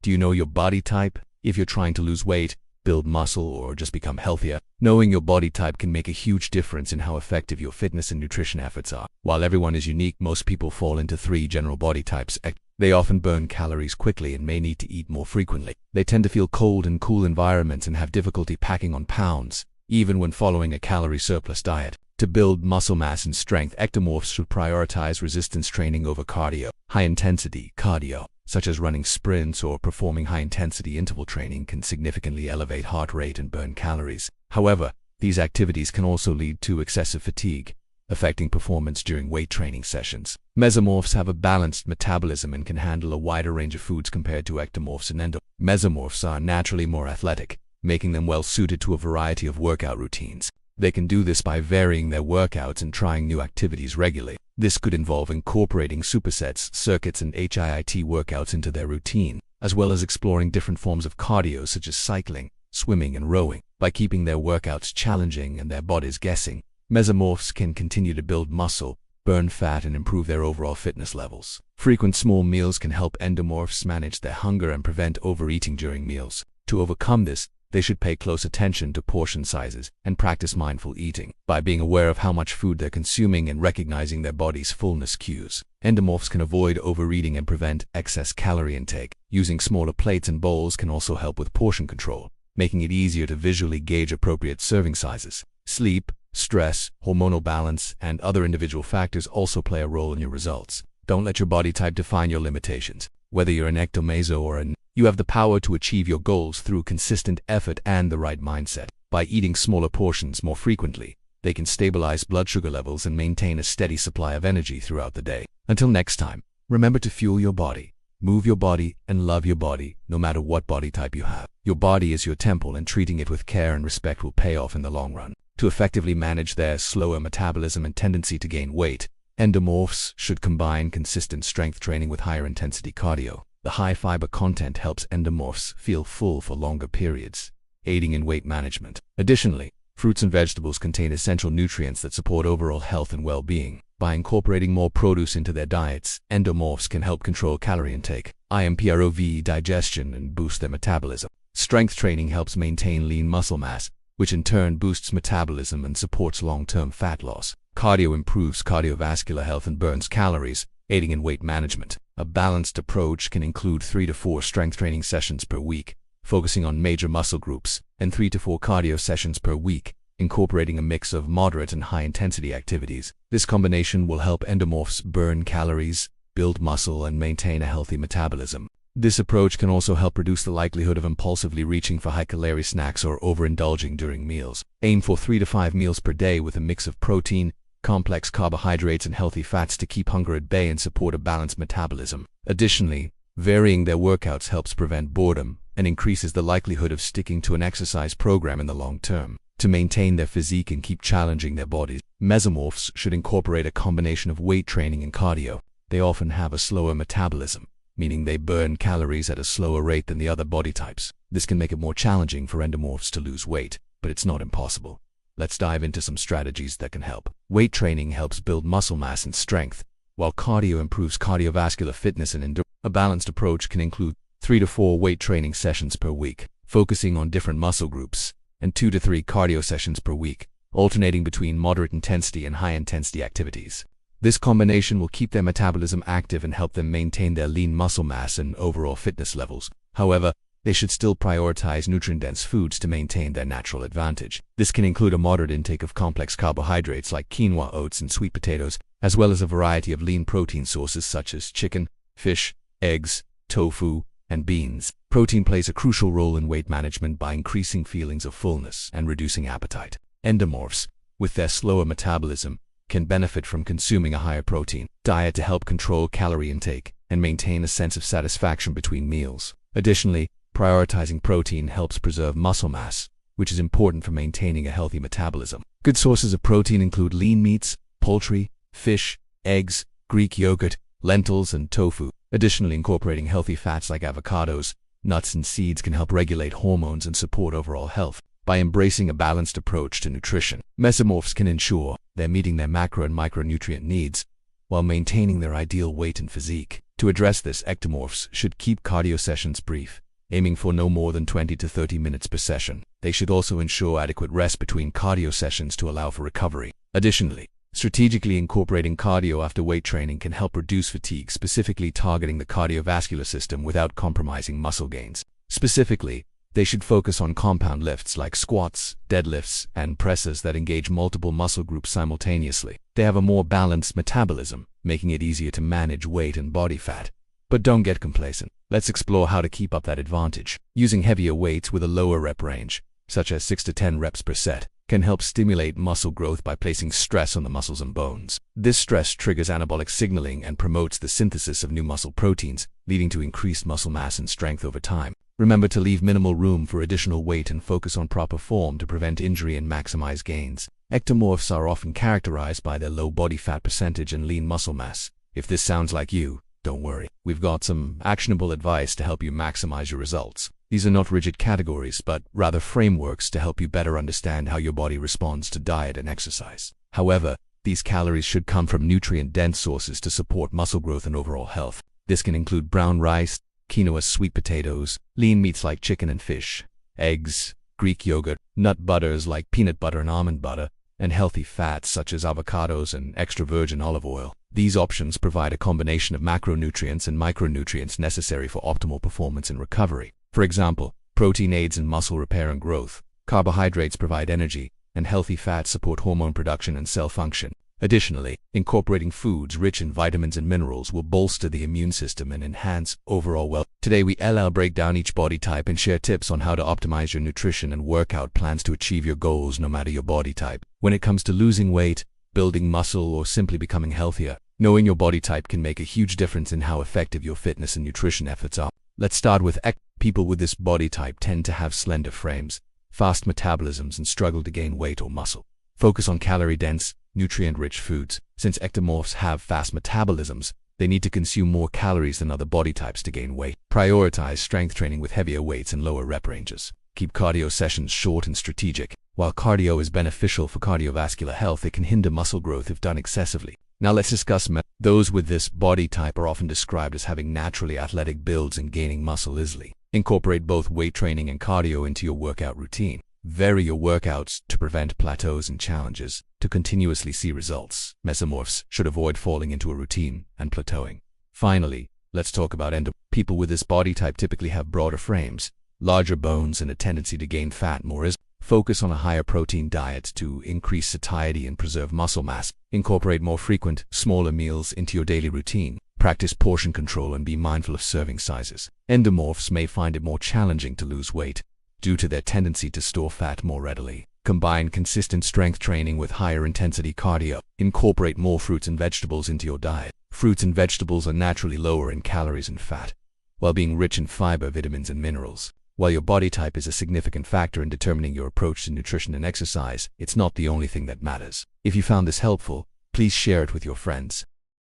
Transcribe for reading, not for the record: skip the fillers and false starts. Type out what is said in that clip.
Do you know your body type? If you're trying to lose weight, build muscle, or just become healthier, knowing your body type can make a huge difference in how effective your fitness and nutrition efforts are. While everyone is unique, most people fall into 3 general body types. They often burn calories quickly and may need to eat more frequently. They tend to feel cold in cool environments and have difficulty packing on pounds, even when following a calorie surplus diet. To build muscle mass and strength, ectomorphs should prioritize resistance training over cardio. High-intensity cardio, such as running sprints or performing high-intensity interval training, can significantly elevate heart rate and burn calories. However, these activities can also lead to excessive fatigue, affecting performance during weight training sessions. Mesomorphs have a balanced metabolism and can handle a wider range of foods compared to ectomorphs and endomorphs. Mesomorphs are naturally more athletic, making them well-suited to a variety of workout routines. They can do this by varying their workouts and trying new activities regularly. This could involve incorporating supersets, circuits, and HIIT workouts into their routine, as well as exploring different forms of cardio such as cycling, swimming, and rowing. By keeping their workouts challenging and their bodies guessing, mesomorphs can continue to build muscle, burn fat, and improve their overall fitness levels. Frequent small meals can help endomorphs manage their hunger and prevent overeating during meals. To overcome this, they should pay close attention to portion sizes and practice mindful eating. By being aware of how much food they're consuming and recognizing their body's fullness cues, endomorphs can avoid overeating and prevent excess calorie intake. Using smaller plates and bowls can also help with portion control, making it easier to visually gauge appropriate serving sizes. Sleep, stress, hormonal balance, and other individual factors also play a role in your results. Don't let your body type define your limitations. Whether you're an ectomeso or an you have the power to achieve your goals through consistent effort and the right mindset. By eating smaller portions more frequently, they can stabilize blood sugar levels and maintain a steady supply of energy throughout the day. Until next time, remember to fuel your body, move your body, and love your body, no matter what body type you have. Your body is your temple, and treating it with care and respect will pay off in the long run. To effectively manage their slower metabolism and tendency to gain weight, endomorphs should combine consistent strength training with higher intensity cardio. The high fiber content helps endomorphs feel full for longer periods, aiding in weight management. Additionally, fruits and vegetables contain essential nutrients that support overall health and well-being. By incorporating more produce into their diets, endomorphs can help control calorie intake, improve digestion, and boost their metabolism. Strength training helps maintain lean muscle mass, which in turn boosts metabolism and supports long-term fat loss. Cardio improves cardiovascular health and burns calories, aiding in weight management. A balanced approach can include 3 to 4 strength training sessions per week, focusing on major muscle groups, and 3 to 4 cardio sessions per week, incorporating a mix of moderate and high-intensity activities. This combination will help endomorphs burn calories, build muscle, and maintain a healthy metabolism. This approach can also help reduce the likelihood of impulsively reaching for high-calorie snacks or overindulging during meals. Aim for 3 to 5 meals per day with a mix of protein, complex carbohydrates, and healthy fats to keep hunger at bay and support a balanced metabolism. Additionally, varying their workouts helps prevent boredom and increases the likelihood of sticking to an exercise program in the long term. To maintain their physique and keep challenging their bodies, mesomorphs should incorporate a combination of weight training and cardio. They often have a slower metabolism, meaning they burn calories at a slower rate than the other body types. This can make it more challenging for endomorphs to lose weight, but it's not impossible. Let's dive into some strategies that can help. Weight training helps build muscle mass and strength, while cardio improves cardiovascular fitness and endurance. A balanced approach can include 3 to 4 weight training sessions per week, focusing on different muscle groups, and 2 to 3 cardio sessions per week, alternating between moderate intensity and high intensity activities. This combination will keep their metabolism active and help them maintain their lean muscle mass and overall fitness levels. However, they should still prioritize nutrient-dense foods to maintain their natural advantage. This can include a moderate intake of complex carbohydrates like quinoa, oats, and sweet potatoes, as well as a variety of lean protein sources such as chicken, fish, eggs, tofu, and beans. Protein plays a crucial role in weight management by increasing feelings of fullness and reducing appetite. Endomorphs, with their slower metabolism, can benefit from consuming a higher protein diet to help control calorie intake and maintain a sense of satisfaction between meals. Additionally, prioritizing protein helps preserve muscle mass, which is important for maintaining a healthy metabolism. Good sources of protein include lean meats, poultry, fish, eggs, Greek yogurt, lentils, and tofu. Additionally, incorporating healthy fats like avocados, nuts, and seeds can help regulate hormones and support overall health. By embracing a balanced approach to nutrition, mesomorphs can ensure they're meeting their macro and micronutrient needs while maintaining their ideal weight and physique. To address this, ectomorphs should keep cardio sessions brief, aiming for no more than 20 to 30 minutes per session. They should also ensure adequate rest between cardio sessions to allow for recovery. Additionally, strategically incorporating cardio after weight training can help reduce fatigue, specifically targeting the cardiovascular system without compromising muscle gains. Specifically, they should focus on compound lifts like squats, deadlifts, and presses that engage multiple muscle groups simultaneously. They have a more balanced metabolism, making it easier to manage weight and body fat. But don't get complacent. Let's explore how to keep up that advantage. Using heavier weights with a lower rep range, such as 6 to 10 reps per set, can help stimulate muscle growth by placing stress on the muscles and bones. This stress triggers anabolic signaling and promotes the synthesis of new muscle proteins, leading to increased muscle mass and strength over time. Remember to leave minimal room for additional weight and focus on proper form to prevent injury and maximize gains. Ectomorphs are often characterized by their low body fat percentage and lean muscle mass. If this sounds like you, don't worry. We've got some actionable advice to help you maximize your results. These are not rigid categories, but rather frameworks to help you better understand how your body responds to diet and exercise. However, these calories should come from nutrient-dense sources to support muscle growth and overall health. This can include brown rice, quinoa, sweet potatoes, lean meats like chicken and fish, eggs, Greek yogurt, nut butters like peanut butter and almond butter, and healthy fats such as avocados and extra virgin olive oil. These options provide a combination of macronutrients and micronutrients necessary for optimal performance and recovery. For example, protein aids in muscle repair and growth, carbohydrates provide energy, and healthy fats support hormone production and cell function. Additionally, incorporating foods rich in vitamins and minerals will bolster the immune system and enhance overall well. Today we'll break down each body type and share tips on how to optimize your nutrition and workout plans to achieve your goals no matter your body type. When it comes to losing weight, building muscle, or simply becoming healthier, knowing your body type can make a huge difference in how effective your fitness and nutrition efforts are. Let's start with people with this body type tend to have slender frames, fast metabolisms, and struggle to gain weight or muscle. Focus on calorie-dense, nutrient-rich foods. Since ectomorphs have fast metabolisms, they need to consume more calories than other body types to gain weight. Prioritize strength training with heavier weights and lower rep ranges. Keep cardio sessions short and strategic. While cardio is beneficial for cardiovascular health, it can hinder muscle growth if done excessively. Now let's discuss those with this body type are often described as having naturally athletic builds and gaining muscle easily. Incorporate both weight training and cardio into your workout routine. Vary your workouts to prevent plateaus and challenges to continuously see results. Mesomorphs should avoid falling into a routine and plateauing. Finally, let's talk about endomorph. People with this body type typically have broader frames, larger bones, and a tendency to gain fat more easily. Focus on a higher protein diet to increase satiety and preserve muscle mass. Incorporate more frequent, smaller meals into your daily routine. Practice portion control and be mindful of serving sizes. Endomorphs may find it more challenging to lose weight due to their tendency to store fat more readily. Combine consistent strength training with higher intensity cardio. Incorporate more fruits and vegetables into your diet. Fruits and vegetables are naturally lower in calories and fat, while being rich in fiber, vitamins, and minerals. While your body type is a significant factor in determining your approach to nutrition and exercise, it's not the only thing that matters. If you found this helpful, please share it with your friends.